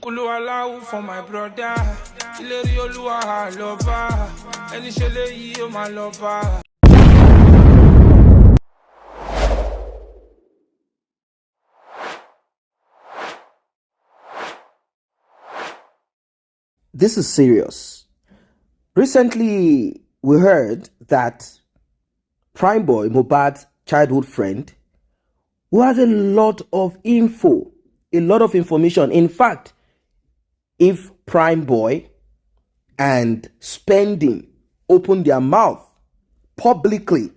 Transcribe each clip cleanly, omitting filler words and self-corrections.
Oluwalahu for my brother. Ileri Oluwa lover. Eni shele yi o my lover. This is serious. Recently, we heard that Primeboy, Mohbad's childhood friend, who has a lot of info, a lot of information. In fact, if Primeboy and Spending open their mouth publicly,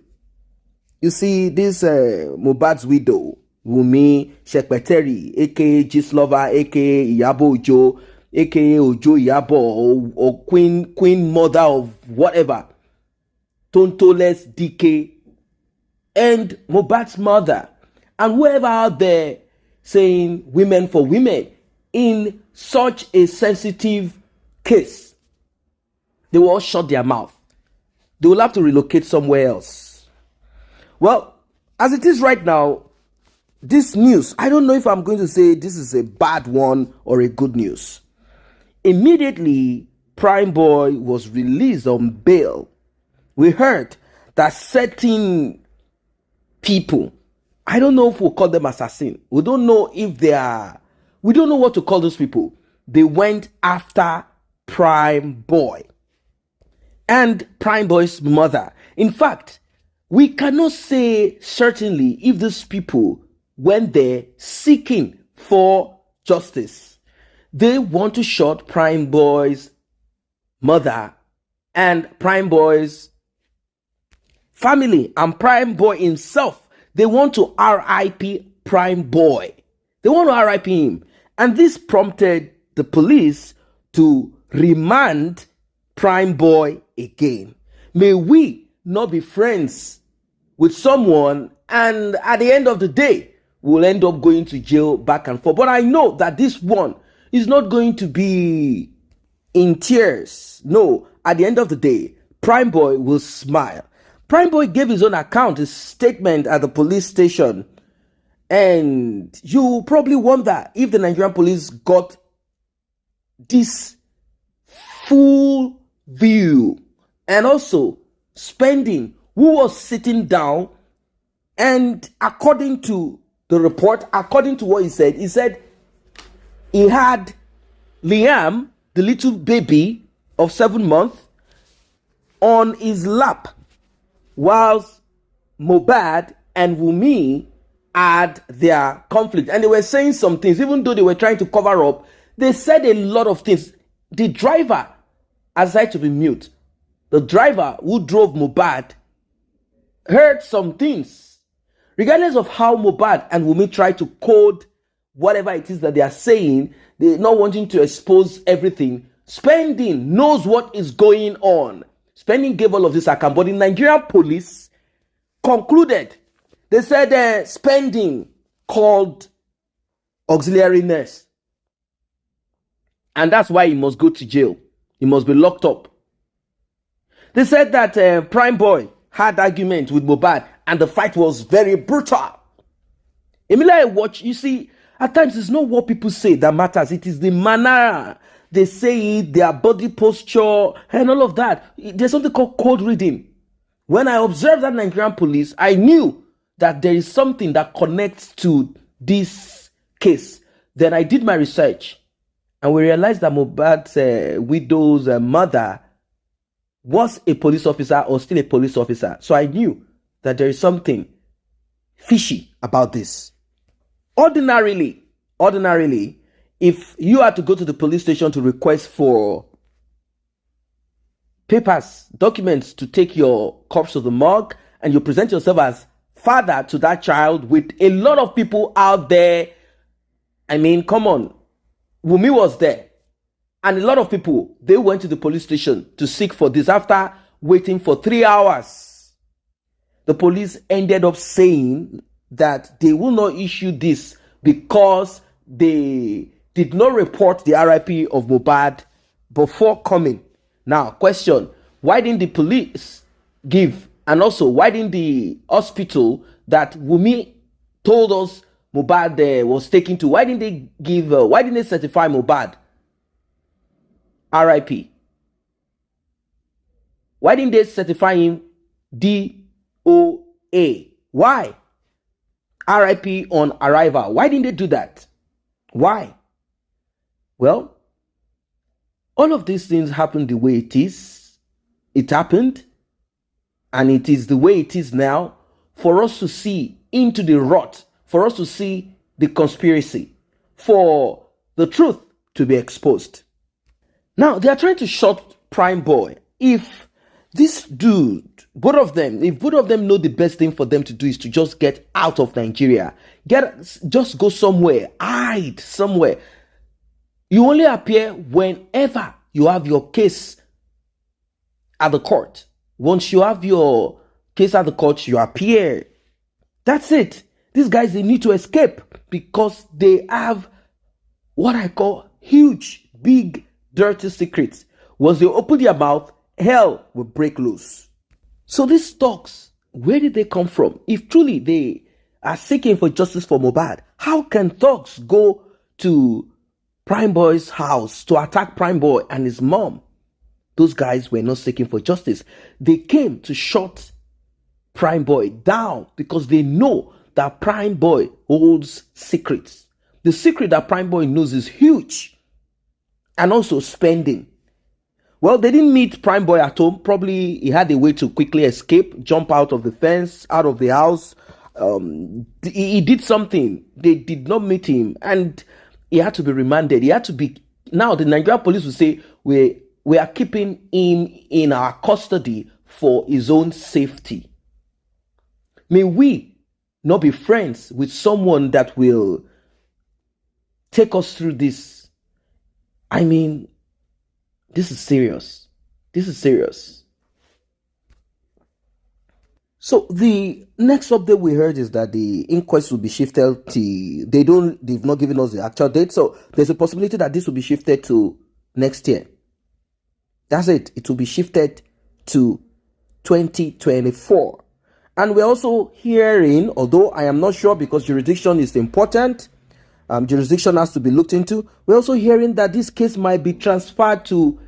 you see this Mohbad's widow, Wunmi Shekpeteri, aka Gislover, aka Iyabo Ojo, aka Ojo Iyabo, or Queen Mother of whatever, Tontoles DK, and Mohbad's mother, and whoever out there saying women for women in such a sensitive case, they will all shut their mouth. They will have to relocate somewhere else. Well, as it is right now, this news, I don't know if I'm going to say this is a bad one or a good news. Immediately, Primeboy was released on bail. We heard that certain people, I don't know if we'll call them assassins. We don't know if they are, we don't know what to call those people. They went after Primeboy and Primeboy's mother. In fact, we cannot say certainly if these people went there seeking for justice. They want to shut Primeboy's mother and Primeboy's family and Primeboy himself. They want to RIP Primeboy. They want to RIP him. And this prompted the police to remand Primeboy again. May we not be friends with someone and at the end of the day, we'll end up going to jail back and forth. But I know that this one is not going to be in tears. No, at the end of the day, Primeboy will smile. Primeboy gave his own account, his statement at the police station. And you probably wonder if the Nigerian police got this full view. And also, Spending, who was sitting down, and according to the report, according to what he said he had Liam, the little baby of 7 months, on his lap, whilst Mohbad and Wunmi had their conflict. And they were saying some things, even though they were trying to cover up, they said a lot of things. The driver, aside to be mute, the driver who drove Mohbad heard some things. Regardless of how Mohbad and Wunmi try to code whatever it is that they are saying, they're not wanting to expose everything. Spending knows what is going on. Spending gave all of this account, but the Nigerian police concluded. They said Spending called auxiliary nurse, and that's why he must go to jail. He must be locked up. They said that Primeboy had argument with Mohbad, and the fight was very brutal. Immediately I watch, you see, at times it's not what people say that matters. It is the manner they say it, their body posture, and all of that. There's something called code reading. When I observed that Nigerian police, I knew that there is something that connects to this case. Then I did my research, and we realized that Mohbad's widow's mother was a police officer or still a police officer. So I knew that there is something fishy about this. Ordinarily, if you had to go to the police station to request for papers, documents to take your corpse to the morgue, and you present yourself as father to that child with a lot of people out there, I mean, come on. Wunmi was there. And a lot of people, they went to the police station to seek for this after waiting for 3 hours. The police ended up saying that they will not issue this because they did not report the RIP of Mohbad before coming. Now, question, why didn't the police give, and also why didn't the hospital that Wunmi told us Mohbad was taken to, why didn't they certify Mohbad RIP? Why didn't they certify him DOA? Why? RIP on arrival. Why didn't they do that? Why? Well, all of these things happened the way it is. It happened, and it is the way it is now, for us to see into the rot, for us to see the conspiracy, for the truth to be exposed. Now, they are trying to shut Primeboy. If this dude, both of them know the best thing for them to do is to just get out of Nigeria, just go somewhere, hide somewhere. You only appear whenever you have your case at the court. Once you have your case at the court, you appear. That's it. These guys, they need to escape because they have what I call huge, big, dirty secrets. Once they open their mouth, hell will break loose. So these talks, where did they come from? If truly they are seeking for justice for Mohbad, how can thugs go to Primeboy's house to attack Primeboy and his mom? Those guys were not seeking for justice. They came to shut Primeboy down because they know that Primeboy holds secrets. The secret that Primeboy knows is huge, and also spending. Well, they didn't meet Primeboy at home. Probably he had a way to quickly escape, jump out of the fence, out of the house. He did something. They did not meet him, and he had to be remanded. He had to be. Now the Nigerian police will say we are keeping him in our custody for his own safety. May we not be friends with someone that will take us through this. I mean, this is serious. This is serious. So the next update we heard is that the inquest will be shifted to, they've not given us the actual date. So there's a possibility that this will be shifted to next year. That's it. It will be shifted to 2024. And we're also hearing, although I am not sure because jurisdiction is important, jurisdiction has to be looked into. We're also hearing that this case might be transferred to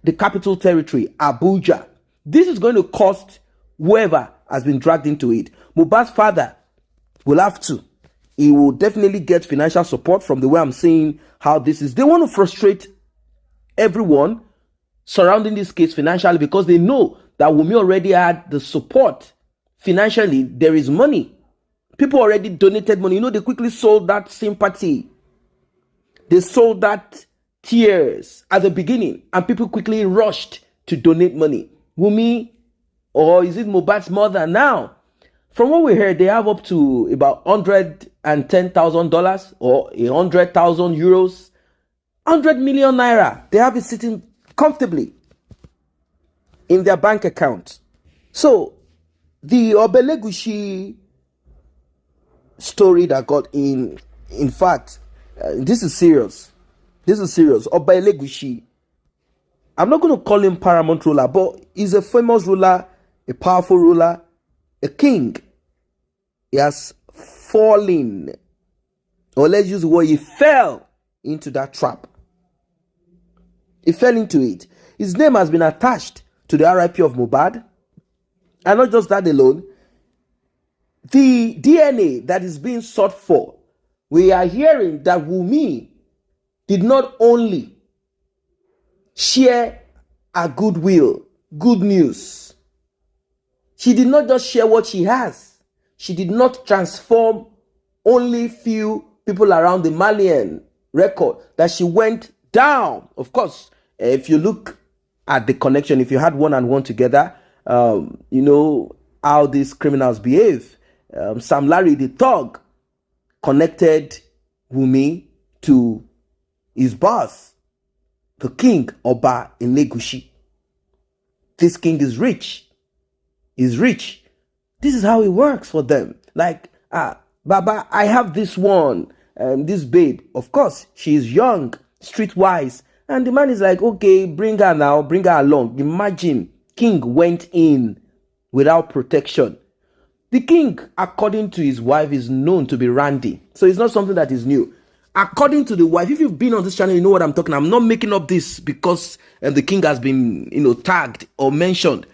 the capital territory, Abuja. This is going to cost whoever has been dragged into it. Mohbad's father will have to. He will definitely get financial support from the way I'm seeing how this is. They want to frustrate everyone surrounding this case financially because they know that Wunmi already had the support. Financially, there is money. People already donated money. You know, they quickly sold that sympathy. They sold that tears at the beginning, and people quickly rushed to donate money. Wunmi, or is it Mohbad's mother now? From what we heard, they have up to about $110,000 or 100,000 euros, 100 million naira. They have it sitting comfortably in their bank account. So the Elegushi story that got in fact, this is serious. This is serious. Elegushi, I'm not going to call him paramount ruler, but he's a famous ruler, a powerful ruler, a king. He has fallen, or let's use the word, he fell into that trap. He fell into it. His name has been attached to the RIP of Mohbad. And not just that alone, the DNA that is being sought for, we are hearing that Wunmi did not only share a goodwill, good news. She did not just share what she has. She did not transform only few people around the Malian record, that she went down. Of course, if you look at the connection, if you had one and one together, you know how these criminals behave. Samlarry, the thug, connected Wunmi to his boss, the king, Oba Elegushi. This king is rich. He's rich. This is how it works for them. Like, Baba, I have this one, this babe. Of course, she is young, streetwise. And the man is like, okay, bring her now, bring her along. Imagine, king went in without protection. The king, according to his wife, is known to be randy. So it's not something that is new. According to the wife, if you've been on this channel, you know what I'm talking. I'm not making up this because the king has been, tagged or mentioned.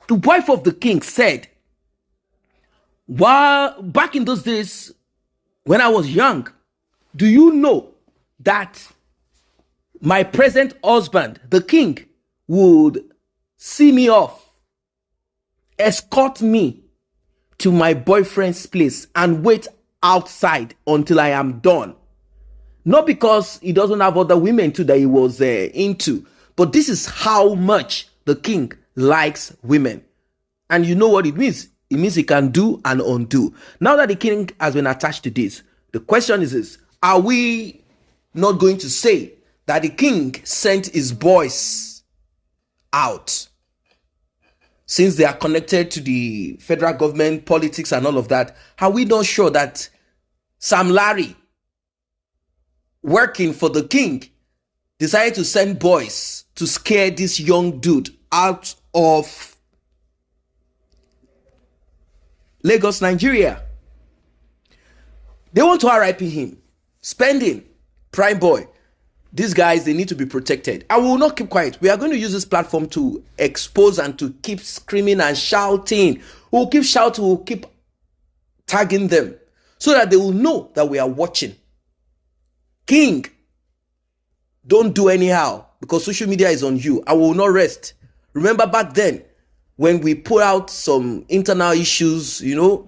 The wife of the king said, while back in those days, when I was young, do you know that my present husband, the king, would see me off, escort me to my boyfriend's place and wait outside until I am done. Not because he doesn't have other women too that he was into, but this is how much the king likes women. And you know what it means? It means he can do and undo. Now that the king has been attached to this, the question is this: are we not going to say that the king sent his boys out? Since they are connected to the federal government, politics and all of that, are we not sure that Samlarry, working for the king, decided to send boys to scare this young dude out of Lagos, Nigeria? They want to RIP him. Spending, Primeboy. These guys, they need to be protected. I will not keep quiet. We are going to use this platform to expose and to keep screaming and shouting. We'll keep shouting, we'll keep tagging them so that they will know that we are watching. King, don't do anyhow because social media is on you. I will not rest. Remember back then when we put out some internal issues,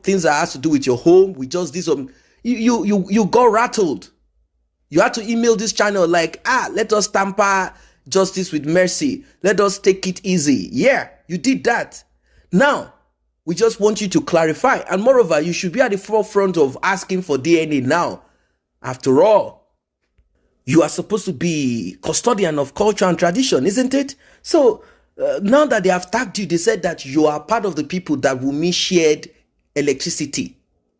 things that has to do with your home, we just did some, you got rattled. You had to email this channel like, let us tamper justice with mercy. Let us take it easy. Yeah, you did that. Now, we just want you to clarify. And moreover, you should be at the forefront of asking for DNA now. After all, you are supposed to be custodian of culture and tradition, isn't it? So, now that they have tagged you, they said that you are part of the people that Wunmi shared electricity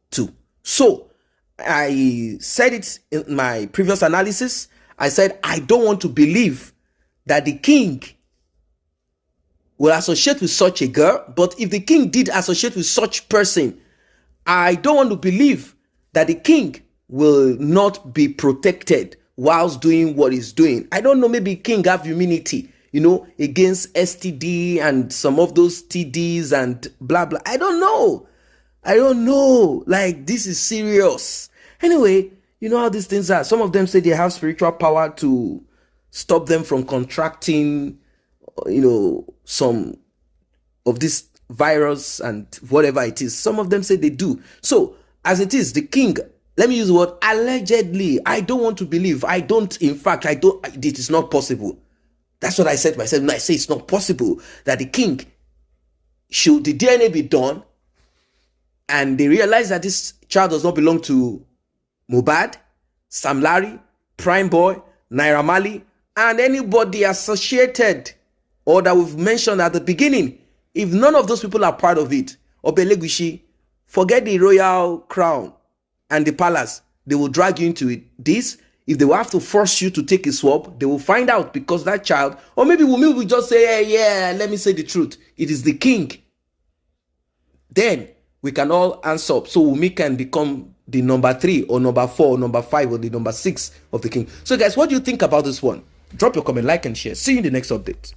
to. So, I said it in my previous analysis. I said, I don't want to believe that the king will associate with such a girl. But if the king did associate with such person, I don't want to believe that the king will not be protected whilst doing what he's doing. I don't know, maybe king have immunity, against STD and some of those TDs and blah, blah. I don't know. Like, this is serious. Anyway, you know how these things are. Some of them say they have spiritual power to stop them from contracting, some of this virus and whatever it is. Some of them say they do. So, as it is, the king, let me use the word allegedly. I don't want to believe. It is not possible. That's what I said to myself. No, I say it's not possible that the king, should the DNA be done, and they realize that this child does not belong to Mohbad, Samlarry, Primeboy, Naira Marley, and anybody associated or that we've mentioned at the beginning. If none of those people are part of it, Elegushi, forget the royal crown and the palace. They will drag you into this. If they will have to force you to take a swab, they will find out because that child, or maybe Wunmi will just say, hey, yeah, let me say the truth. It is the king. Then we can all answer up. So Wunmi can become the number 3 or number 4 or number 5 or the number 6 of the king. So guys, what do you think about this one? Drop your comment, like and share. See you in the next update.